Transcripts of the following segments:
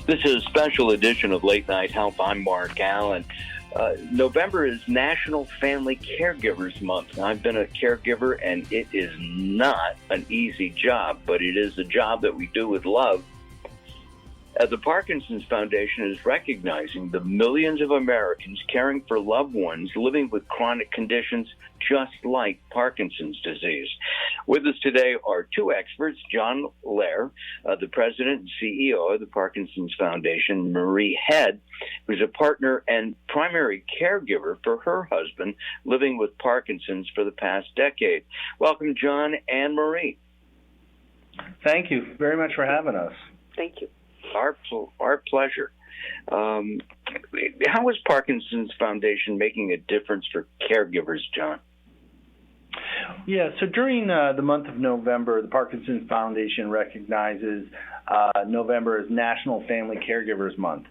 This is a special edition of Late Night Help. I'm Mark Alyn. November is National Family Caregivers Month. I've been a caregiver, and it is not an easy job, but it is a job that we do with love. The Parkinson's Foundation is recognizing the millions of Americans caring for loved ones living with chronic conditions just like Parkinson's disease. With us today are two experts, John Lehr, the president and CEO of the Parkinson's Foundation, Marie Head, who's a partner and primary caregiver for her husband living with Parkinson's for the past decade. Welcome, John and Marie. Thank you very much for having us. Thank you. Our pleasure. How is Parkinson's Foundation making a difference for caregivers, John? Yeah, so during the month of November, the Parkinson's Foundation recognizes November as National Family Caregivers Month,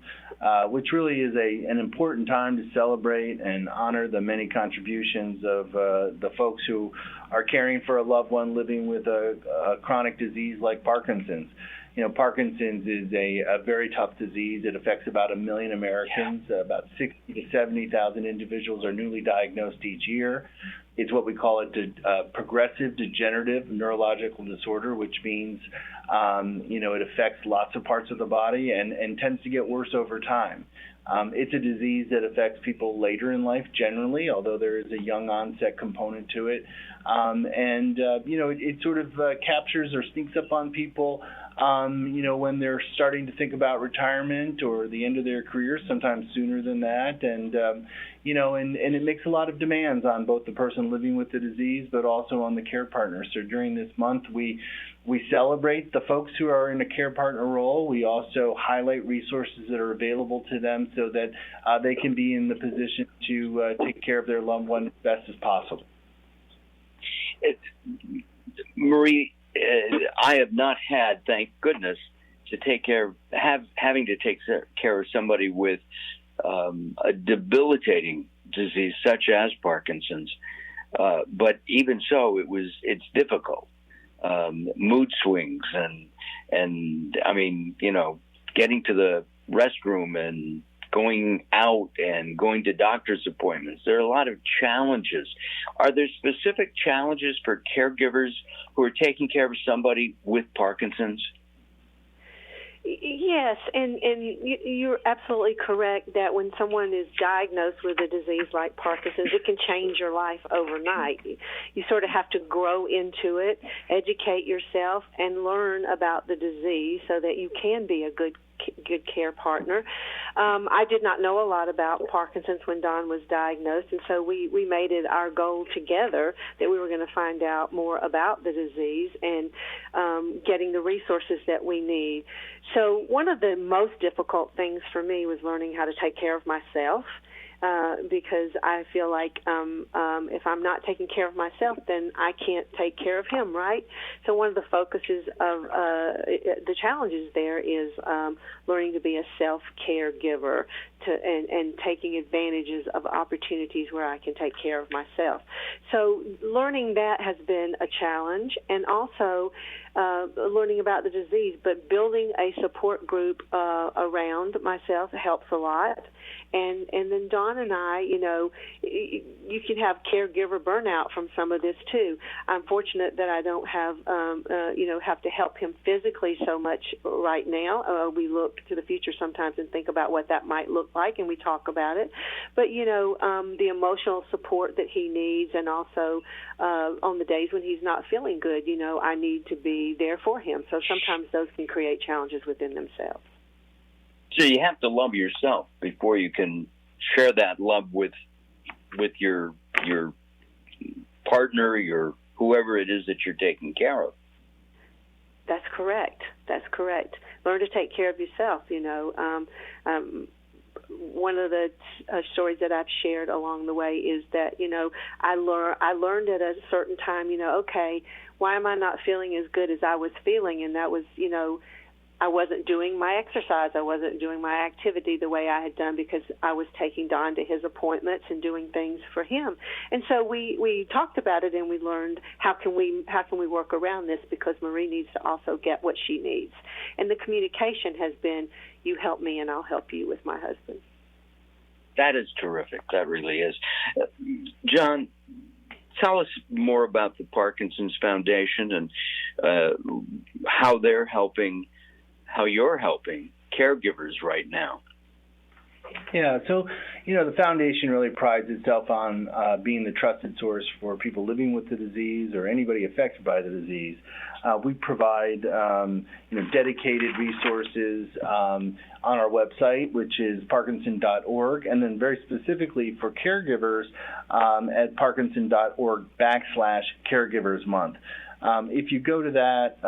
which really is an important time to celebrate and honor the many contributions of the folks who are caring for a loved one living with a chronic disease like Parkinson's. You know, Parkinson's is a very tough disease. It affects about 1 million Americans. About 60,000 to 70,000 individuals are newly diagnosed each year. It's what we call a progressive degenerative neurological disorder, which means, it affects lots of parts of the body and tends to get worse over time. It's a disease that affects people later in life generally, although there is a young onset component to it. It sort of captures or sneaks up on people when they're starting to think about retirement or the end of their career, sometimes sooner than that. And it makes a lot of demands on both the person living with the disease, but also on the care partner. So during this month, we celebrate the folks who are in a care partner role. We also highlight resources that are available to them so that they can be in the position to take care of their loved one as best as possible. Marie, I have not had, thank goodness, having to take care of somebody with a debilitating disease such as Parkinson's. But even so, it's difficult. Mood swings and getting to the restroom and going out and going to doctor's appointments. There are a lot of challenges. Are there specific challenges for caregivers who are taking care of somebody with Parkinson's? Yes, and you're absolutely correct that when someone is diagnosed with a disease like Parkinson's, it can change your life overnight. You sort of have to grow into it, educate yourself, and learn about the disease so that you can be a good care partner. I did not know a lot about Parkinson's when Don was diagnosed, and so we made it our goal together that we were going to find out more about the disease and getting the resources that we need. So one of the most difficult things for me was learning how to take care of myself. Because I feel like if I'm not taking care of myself, then I can't take care of him, right? So one of the focuses of the challenges there is learning to be a self-caregiver and taking advantages of opportunities where I can take care of myself. So learning that has been a challenge, and also learning about the disease, but building a support group around myself helps a lot. And then Dawn and I, you can have caregiver burnout from some of this too. I'm fortunate that I don't have to help him physically so much right now. We look to the future sometimes and think about what that might look like, and we talk about it. But the emotional support that he needs, and also on the days when he's not feeling good, I need to be there for him. So sometimes those can create challenges within themselves. So you have to love yourself before you can share that love with your partner, your whoever it is that you're taking care of. That's correct. Learn to take care of yourself. One of the stories that I've shared along the way is that I learned at a certain time. Okay, why am I not feeling as good as I was feeling? And that was I wasn't doing my exercise. I wasn't doing my activity the way I had done because I was taking Don to his appointments and doing things for him. And so we talked about it, and we learned how can we work around this, because Marie needs to also get what she needs. And the communication has been, you help me and I'll help you with my husband. That is terrific. That really is. John, tell us more about the Parkinson's Foundation and how you're helping caregivers right now. Yeah, so, the foundation really prides itself on being the trusted source for people living with the disease or anybody affected by the disease. We provide, dedicated resources on our website, which is parkinson.org, and then very specifically for caregivers at parkinson.org/caregivers month. If you go to that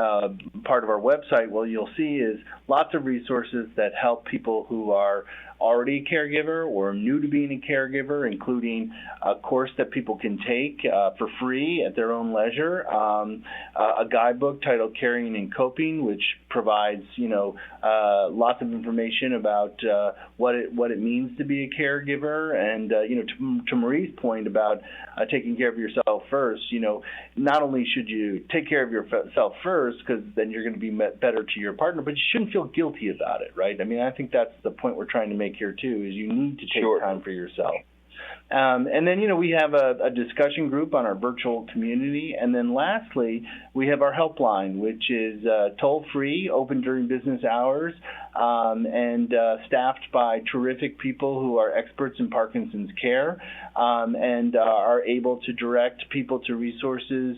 part of our website, what you'll see is lots of resources that help people who are already a caregiver or new to being a caregiver, including a course that people can take for free at their own leisure, a guidebook titled Caring and Coping, which provides, lots of information about what it means to be a caregiver. And, to Marie's point about taking care of yourself first, not only should you take care of yourself first, because then you're going to be better to your partner, but you shouldn't feel guilty about it, right? I mean, I think that's the point we're trying to make here too, is you need to take time for yourself. And then, we have a discussion group on our virtual community. And then lastly, we have our helpline, which is toll-free, open during business hours, and staffed by terrific people who are experts in Parkinson's care, and are able to direct people to resources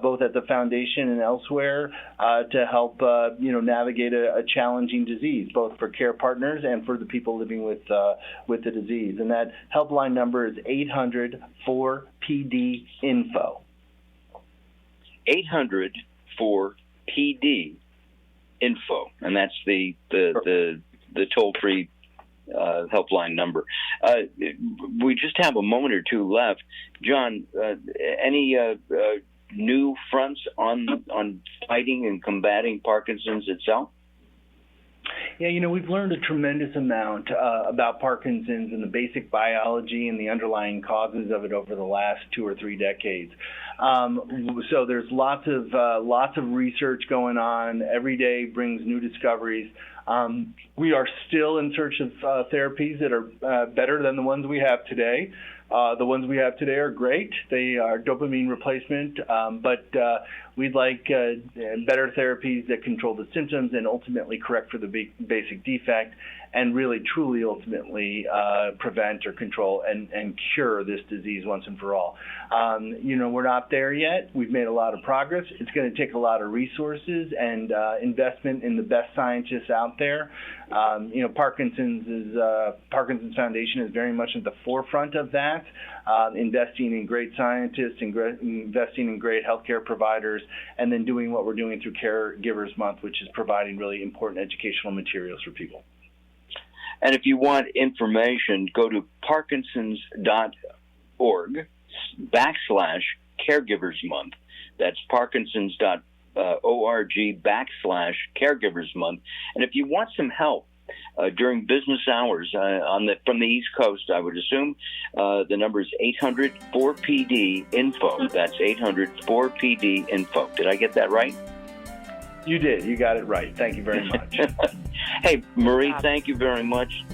both at the foundation and elsewhere to help, navigate a challenging disease, both for care partners and for the people living with the disease. And that helpline number is 800-4PD-INFO. 800-4PD-INFO, and that's the toll-free helpline number. We just have a moment or two left. John, any new fronts on fighting and combating Parkinson's itself? Yeah, we've learned a tremendous amount about Parkinson's and the basic biology and the underlying causes of it over the last 2 or 3 decades. So there's lots of research going on. Every day brings new discoveries. We are still in search of therapies that are better than the ones we have today. The ones we have today are great. They are dopamine replacement, but we'd like better therapies that control the symptoms and ultimately correct for the basic defect, and really, truly, ultimately prevent or control and cure this disease once and for all. We're not there yet. We've made a lot of progress. It's going to take a lot of resources and investment in the best scientists out there. Parkinson's Foundation is very much at the forefront of that, investing in great scientists and investing in great healthcare providers, and then doing what we're doing through Caregivers Month, which is providing really important educational materials for people. And if you want information, go to parkinsons.org/caregivers month. That's parkinsons.org/caregivers month. And if you want some help during business hours from the East Coast, I would assume the number is 800-4PD-INFO. That's 800-4PD-INFO. Did I get that right? You did. You got it right. Thank you very much. Hey, Marie, thank you very much.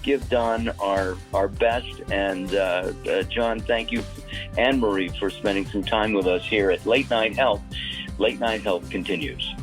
Give Don our best. And John, thank you, and Marie, for spending some time with us here at Late Night Health. Late Night Health continues.